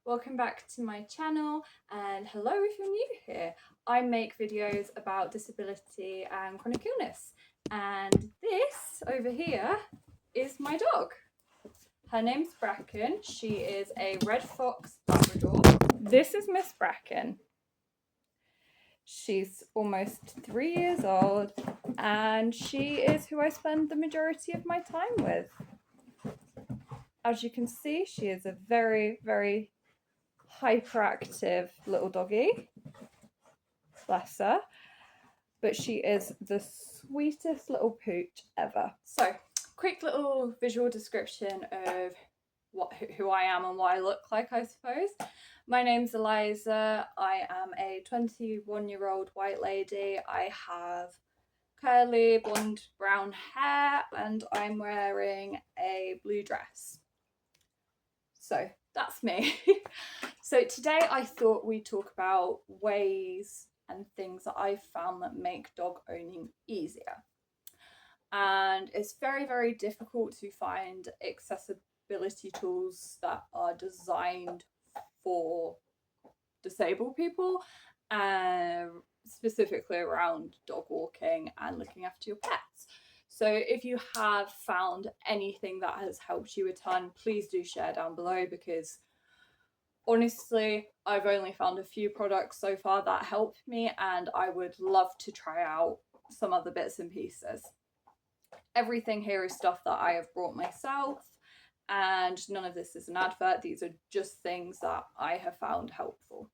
welcome back to my channel, and hello if you're new here. I make videos about disability and chronic illness, and this over here is my dog. Her name's Bracken. She is a red fox Labrador. This is Miss Bracken. She's almost 3 years old, and she is who I spend the majority of my time with. As you can see, she is a very, very hyperactive little doggy. Bless her. But she is the sweetest little pooch ever. So, quick little visual description of who I am and what I look like, I suppose. My name's Eliza. I am a 21-year-old white lady. I have curly blonde brown hair and I'm wearing a blue dress. So that's me. So today I thought we'd talk about ways and things that I've found that make dog owning easier. And it's very, very difficult to find accessibility tools that are designed for disabled people, specifically around dog walking and looking after your pets. So if you have found anything that has helped you a ton, please do share down below, because honestly, I've only found a few products so far that helped me, and I would love to try out some other bits and pieces. Everything here is stuff that I have brought myself, and none of this is an advert. These are just things that I have found helpful.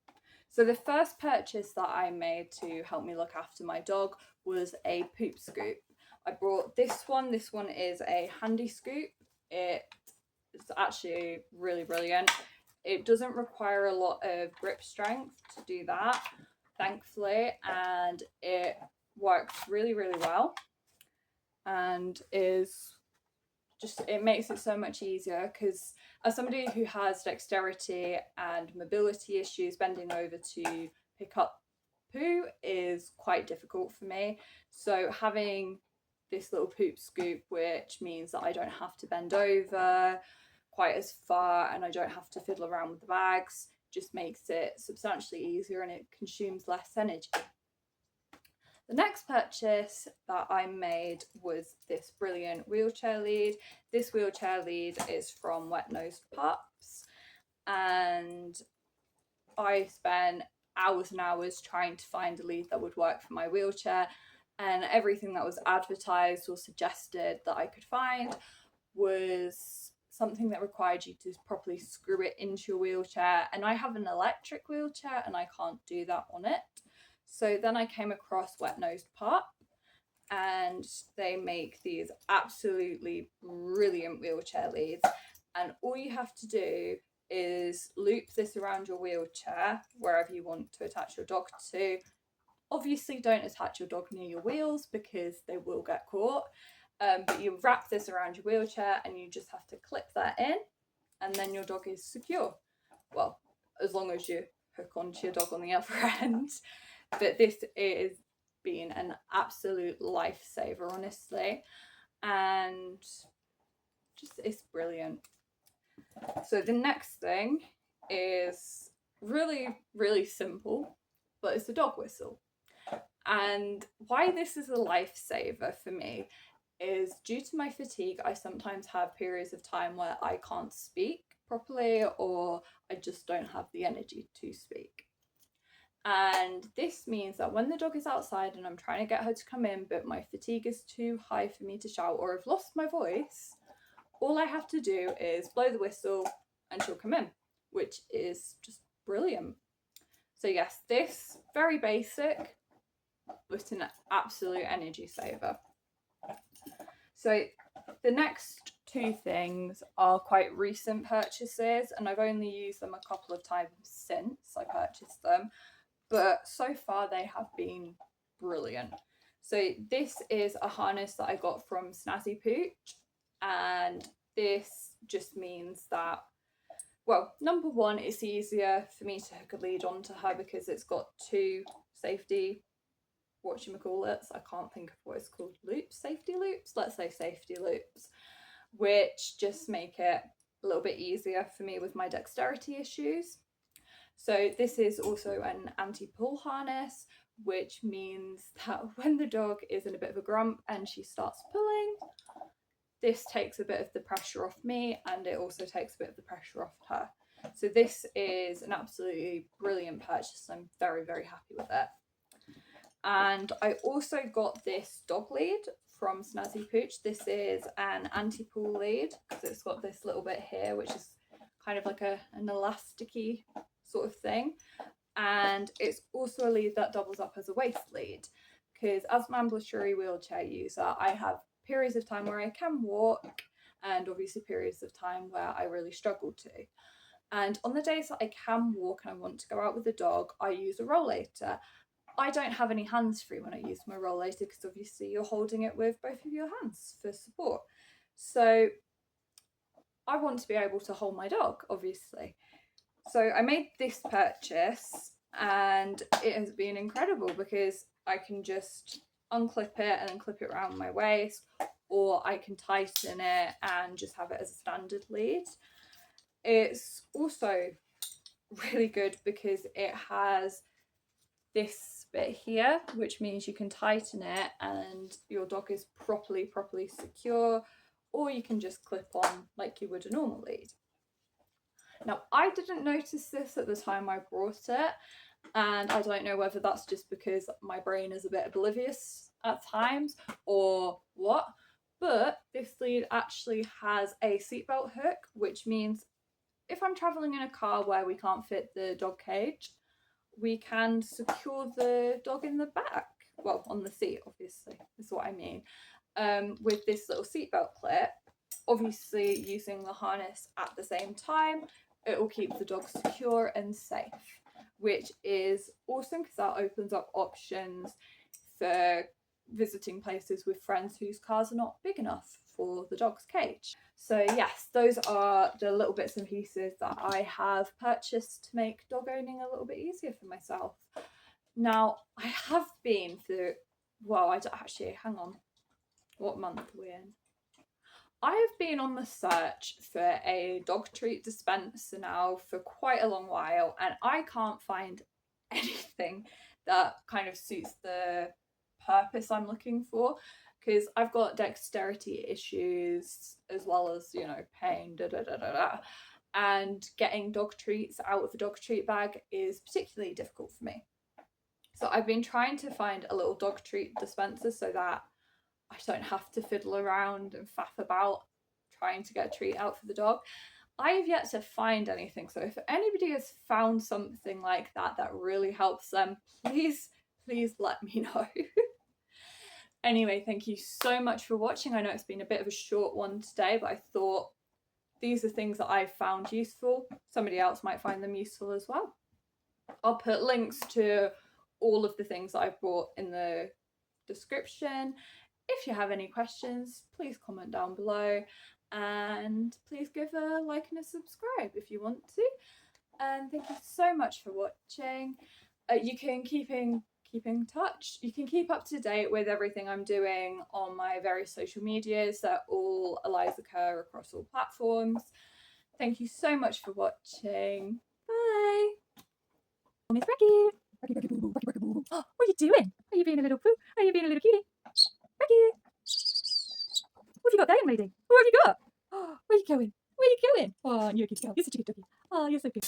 So the first purchase that I made to help me look after my dog was a poop scoop. I brought this one. This one is a handy scoop. It's actually really brilliant. It doesn't require a lot of grip strength to do that, thankfully, and it works really, really well, and it makes it so much easier, because as somebody who has dexterity and mobility issues, bending over to pick up poo is quite difficult for me. So having this little poop scoop, which means that I don't have to bend over quite as far and I don't have to fiddle around with the bags, just makes it substantially easier and it consumes less energy. The next purchase that I made was this brilliant wheelchair lead. This wheelchair lead is from Wet Nosed Pups, and I spent hours and hours trying to find a lead that would work for my wheelchair, and everything that was advertised or suggested that I could find was something that required you to properly screw it into your wheelchair, and I have an electric wheelchair and I can't do that on it. So then I came across Wet Nosed Pup, and they make these absolutely brilliant wheelchair leads, and all you have to do is loop this around your wheelchair wherever you want to attach your dog to. Obviously don't attach your dog near your wheels because they will get caught, but you wrap this around your wheelchair and you just have to clip that in, and then your dog is secure. Well, as long as you hook onto your dog on the other end. But this is been an absolute lifesaver, honestly, and just it's brilliant. So the next thing is really, really simple, but it's a dog whistle. And why this is a lifesaver for me is due to my fatigue. I sometimes have periods of time where I can't speak properly, or I just don't have the energy to speak. And this means that when the dog is outside and I'm trying to get her to come in, but my fatigue is too high for me to shout, or I've lost my voice, all I have to do is blow the whistle and she'll come in, which is just brilliant. So yes, this very basic, but an absolute energy saver. So the next two things are quite recent purchases, and I've only used them a couple of times since I purchased them, but so far they have been brilliant. So this is a harness that I got from Snazzy Pooch, and this just means that, well, number one, it's easier for me to hook a lead onto her because it's got two safety, whatchamacallits, I can't think of what it's called, loops, safety loops, let's say safety loops, which just make it a little bit easier for me with my dexterity issues. So this is also an anti-pull harness, which means that when the dog is in a bit of a grump and she starts pulling, this takes a bit of the pressure off me, and it also takes a bit of the pressure off her. So this is an absolutely brilliant purchase. I'm very, very happy with it. And I also got this dog lead from Snazzy Pooch. This is an anti-pull lead because it's got this little bit here, which is kind of like an elasticy sort of thing. And it's also a lead that doubles up as a waist lead, because as an ambulatory wheelchair user, I have periods of time where I can walk and obviously periods of time where I really struggle to. And on the days that I can walk and I want to go out with the dog, I use a rollator. I don't have any hands free when I use my rollator because obviously you're holding it with both of your hands for support. So I want to be able to hold my dog, obviously. So I made this purchase and it has been incredible because I can just unclip it and then clip it around my waist, or I can tighten it and just have it as a standard lead. It's also really good because it has this bit here, which means you can tighten it and your dog is properly secure, or you can just clip on like you would a normal lead. Now, I didn't notice this at the time I brought it, and I don't know whether that's just because my brain is a bit oblivious at times or what, but this lead actually has a seatbelt hook, which means if I'm travelling in a car where we can't fit the dog cage, we can secure the dog in the back, well, on the seat, obviously, is what I mean, with this little seatbelt clip. Obviously, using the harness at the same time, it will keep the dog secure and safe, which is awesome because that opens up options for visiting places with friends whose cars are not big enough for the dog's cage. So yes, those are the little bits and pieces that I have purchased to make dog owning a little bit easier for myself. Now, I have been through, well, I don't actually, hang on, what month are we in? I have been on the search for a dog treat dispenser now for quite a long while, and I can't find anything that kind of suits the purpose I'm looking for, because I've got dexterity issues as well as, you know, pain, and getting dog treats out of a dog treat bag is particularly difficult for me. So I've been trying to find a little dog treat dispenser so that I don't have to fiddle around and faff about trying to get a treat out for the dog. I have yet to find anything, so if anybody has found something like that that really helps them, please let me know. Anyway, thank you so much for watching. I know it's been a bit of a short one today, but I thought these are things that I've found useful. Somebody else might find them useful as well. I'll put links to all of the things that I've bought in the description. If you have any questions, please comment down below, and please give a like and a subscribe if you want to. And thank you so much for watching. You can keep in touch. You can keep up to date with everything I'm doing on my various social medias. They're all elizzacur across all platforms. Thank you so much for watching. Bye. Miss Becky. What are you doing? Are you being a little poo? Are you being a little cutie? Becky! What have you got there, young lady? What have you got? Where are you going? Where are you going? Oh, you're a good girl. You're such a good doggy. Oh, you're so good.